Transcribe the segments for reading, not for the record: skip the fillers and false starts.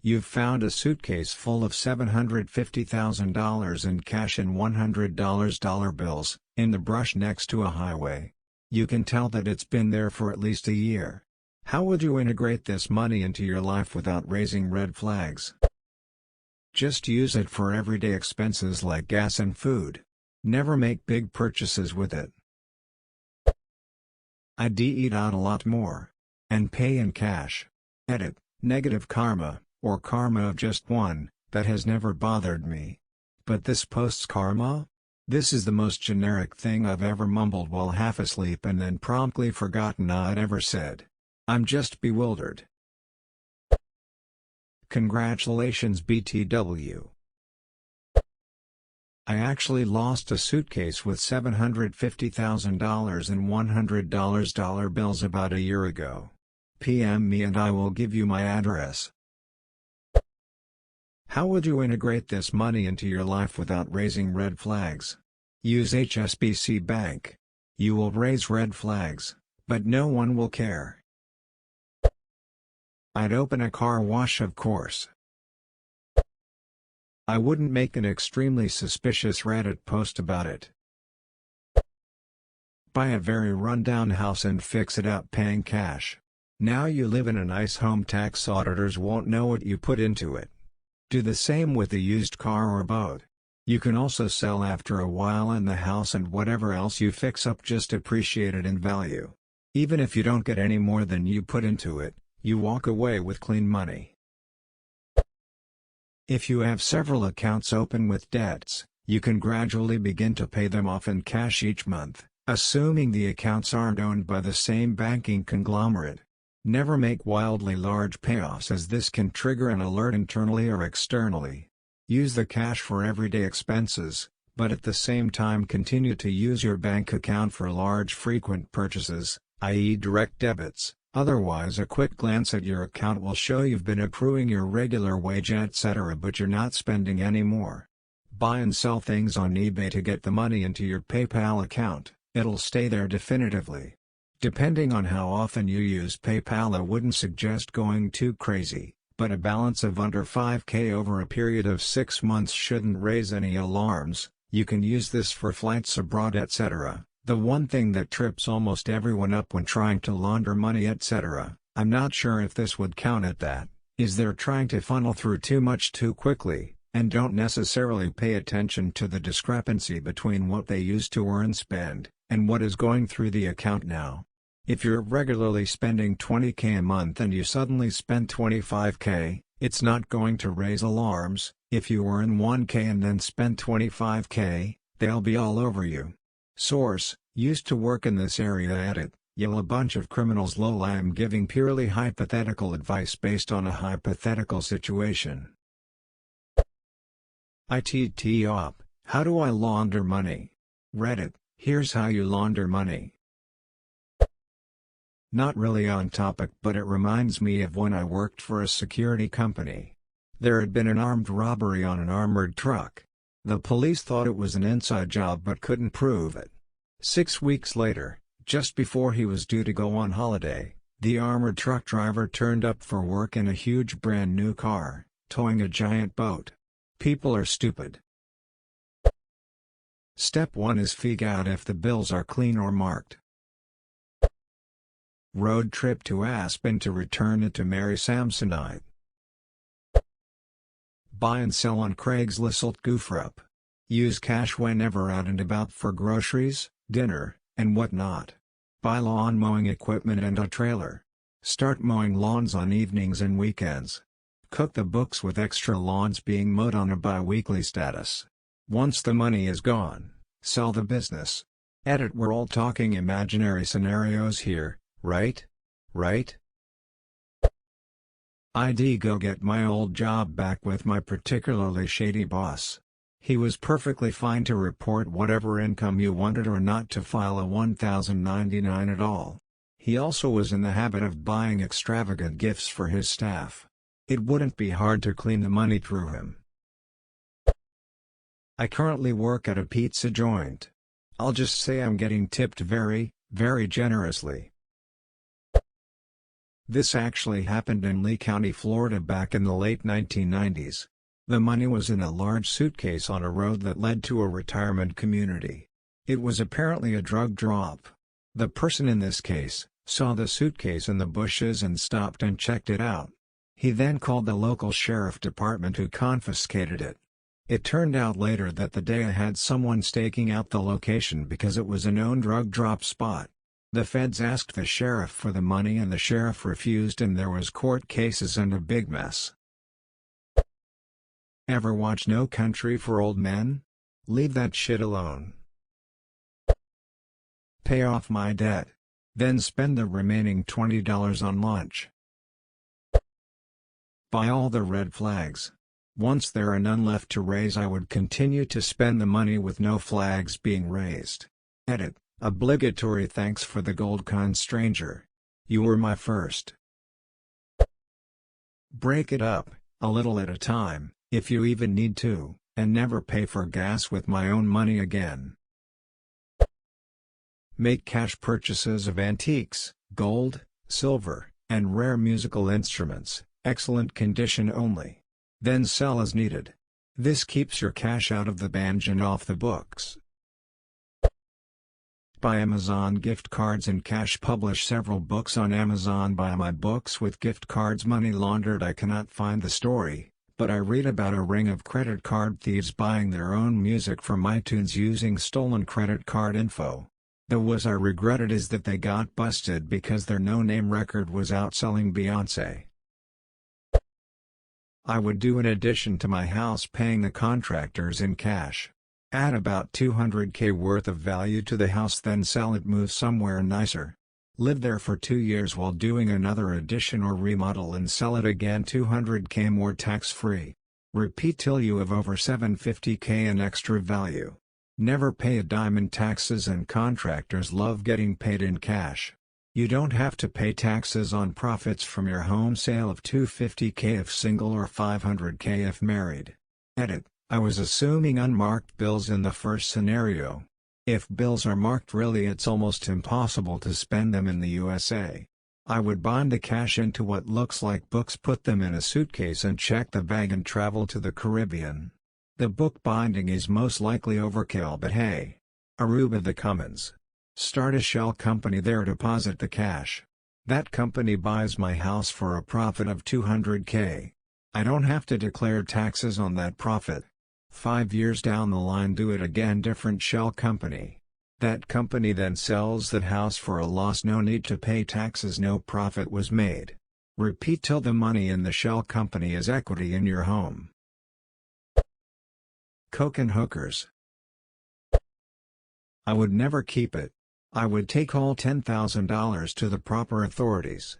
You've found a suitcase full of $750,000 in cash and $100 dollar bills, in the brush next to a highway. You can tell that it's been there for at least a year. How would you integrate this money into your life without raising red flags? Just use it for everyday expenses like gas and food. Never make big purchases with it. I'd eat out a lot more. And pay in cash. Edit, negative karma, or karma of just one, that has never bothered me. But this post's karma? This is the most generic thing I've ever mumbled while half asleep and then promptly forgotten I'd ever said. I'm just bewildered. Congratulations BTW. I actually lost a suitcase with $750,000 in $100 dollar bills about a year ago. PM me and I will give you my address. How would you integrate this money into your life without raising red flags? Use HSBC Bank. You will raise red flags, but no one will care. I'd open a car wash, of course. I wouldn't make an extremely suspicious Reddit post about it. Buy a very run-down house and fix it up paying cash. Now you live in a nice home, tax auditors won't know what you put into it. Do the same with a used car or boat. You can also sell after a while and the house and whatever else you fix up just appreciated in value. Even if you don't get any more than you put into it, you walk away with clean money. If you have several accounts open with debts, you can gradually begin to pay them off in cash each month, assuming the accounts aren't owned by the same banking conglomerate. Never make wildly large payoffs, as this can trigger an alert internally or externally. Use the cash for everyday expenses, but at the same time continue to use your bank account for large frequent purchases, i.e. direct debits, otherwise a quick glance at your account will show you've been accruing your regular wage etc. but you're not spending any more. Buy and sell things on eBay to get the money into your PayPal account, it'll stay there definitively. Depending on how often you use PayPal, I wouldn't suggest going too crazy, but a balance of under $5,000 over a period of 6 months shouldn't raise any alarms. You can use this for flights abroad etc. The one thing that trips almost everyone up when trying to launder money etc., I'm not sure if this would count at that, is they're trying to funnel through too much too quickly, and don't necessarily pay attention to the discrepancy between what they used to earn and spend, and what is going through the account now. If you're regularly spending $20,000 a month and you suddenly spend $25,000, it's not going to raise alarms. If you earn $1,000 and then spend $25,000, they'll be all over you. Source: used to work in this area. Edit: a bunch of criminals. Lol, I am giving purely hypothetical advice based on a hypothetical situation. ITT-op, how do I launder money? Reddit: here's how you launder money. Not really on topic, but it reminds me of when I worked for a security company. There had been an armed robbery on an armored truck. The police thought it was an inside job but couldn't prove it. 6 weeks later, just before he was due to go on holiday, the armored truck driver turned up for work in a huge brand new car, towing a giant boat. People are stupid. Step 1 is figure out if the bills are clean or marked. Road trip to Aspen to return it to Mary Samsonite. Buy and sell on Craigslist. Goof up. Use cash whenever out and about for groceries, dinner, and whatnot. Buy lawn mowing equipment and a trailer. Start mowing lawns on evenings and weekends. Cook the books with extra lawns being mowed on a bi-weekly status. Once the money is gone, sell the business. Edit: we're all talking imaginary scenarios here, right? Right? I'd go get my old job back with my particularly shady boss. He was perfectly fine to report whatever income you wanted or not to file a 1099 at all. He also was in the habit of buying extravagant gifts for his staff. It wouldn't be hard to clean the money through him. I currently work at a pizza joint. I'll just say I'm getting tipped very, very generously. This actually happened in Lee County, Florida back in the late 1990s. The money was in a large suitcase on a road that led to a retirement community. It was apparently a drug drop. The person in this case saw the suitcase in the bushes and stopped and checked it out. He then called the local sheriff department, who confiscated it. It turned out later that the DEA had someone staking out the location because it was a known drug drop spot. The feds asked the sheriff for the money and the sheriff refused, and there was court cases and a big mess. Ever watch No Country for Old Men? Leave that shit alone. Pay off my debt. Then spend the remaining $20 on lunch. Buy all the red flags. Once there are none left to raise, I would continue to spend the money with no flags being raised. Edit. Obligatory thanks for the gold coin, stranger. You were my first. Break it up, a little at a time, if you even need to, and never pay for gas with my own money again. Make cash purchases of antiques, gold, silver, and rare musical instruments, excellent condition only. Then sell as needed. This keeps your cash out of the bank and off the books. Buy Amazon gift cards in cash. Publish several books on Amazon. Buy my books with gift cards. Money laundered. I cannot find the story, but I read about a ring of credit card thieves buying their own music from iTunes using stolen credit card info. The was I regretted is that they got busted because their no-name record was outselling Beyoncé. I would do an addition to my house, paying the contractors in cash. Add about $200K worth of value to the house, then sell it, move somewhere nicer. Live there for 2 years while doing another addition or remodel and sell it again, $200K more tax-free. Repeat till you have over $750K in extra value. Never pay a dime in taxes, and contractors love getting paid in cash. You don't have to pay taxes on profits from your home sale of $250K if single or $500K if married. Edit. I was assuming unmarked bills in the first scenario. If bills are marked, really it's almost impossible to spend them in the USA. I would bind the cash into what looks like books, put them in a suitcase and check the bag and travel to the Caribbean. The book binding is most likely overkill, but hey. Aruba the Commons. Start a shell company there, deposit the cash. That company buys my house for a profit of $200K. I don't have to declare taxes on that profit. 5 years down the line, do it again, different shell company. That company then sells that house for a loss, no need to pay taxes, no profit was made. Repeat till the money in the shell company is equity in your home. Coke and hookers. I would never keep it. I would take all $10,000 to the proper authorities.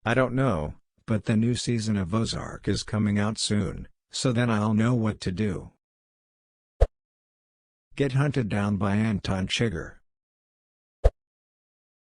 I don't know, but the new season of Ozark is coming out soon, so then I'll know what to do. Get hunted down by Anton Chigurh.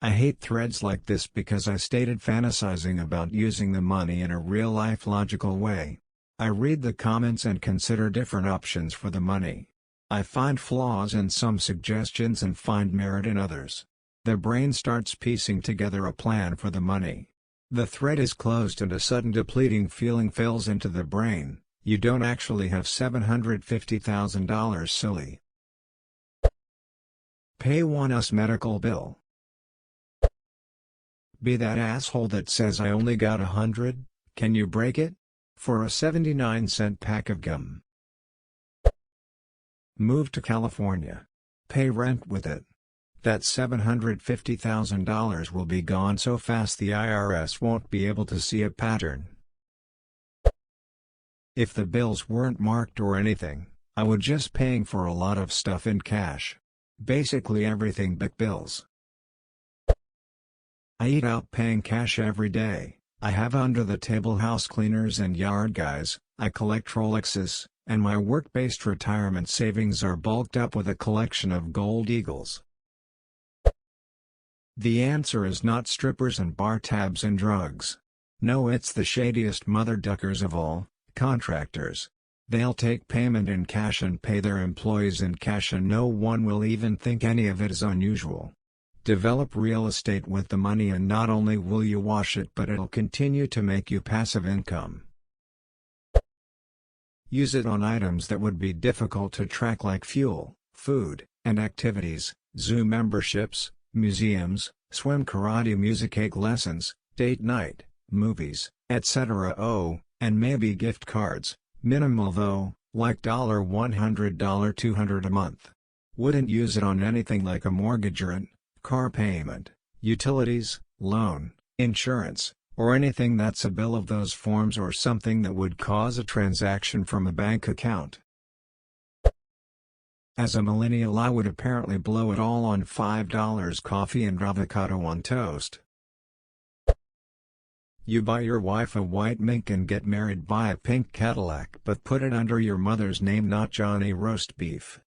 I hate threads like this because I stated fantasizing about using the money in a real-life logical way. I read the comments and consider different options for the money. I find flaws in some suggestions and find merit in others. The brain starts piecing together a plan for the money. The thread is closed and a sudden depleting feeling fills into the brain. You don't actually have $750,000, silly. Pay one US medical bill. Be that asshole that says I only got 100, can you break it? For a 79-cent pack of gum. Move to California. Pay rent with it. That $750,000 will be gone so fast the IRS won't be able to see a pattern. If the bills weren't marked or anything, I would just paying for a lot of stuff in cash. Basically everything but bills. I eat out paying cash every day. I have under-the-table house cleaners and yard guys, I collect Rolexes, and my work-based retirement savings are bulked up with a collection of gold eagles. The answer is not strippers and bar tabs and drugs. No, it's the shadiest mother duckers of all, contractors. They'll take payment in cash and pay their employees in cash, and no one will even think any of it is unusual. Develop real estate with the money, and not only will you wash it, but it'll continue to make you passive income. Use it on items that would be difficult to track, like fuel, food, and activities, zoo memberships, museums, swim, karate, music lessons, date night, movies, etc. Oh, and maybe gift cards, minimal though, like $100, $200 a month. Wouldn't use it on anything like a mortgage, rent, car payment, utilities, loan, insurance, or anything that's a bill of those forms or something that would cause a transaction from a bank account. As a millennial, I would apparently blow it all on $5 coffee and avocado on toast. You buy your wife a white mink and get married, buy a pink Cadillac, but put it under your mother's name, not Johnny Roast Beef.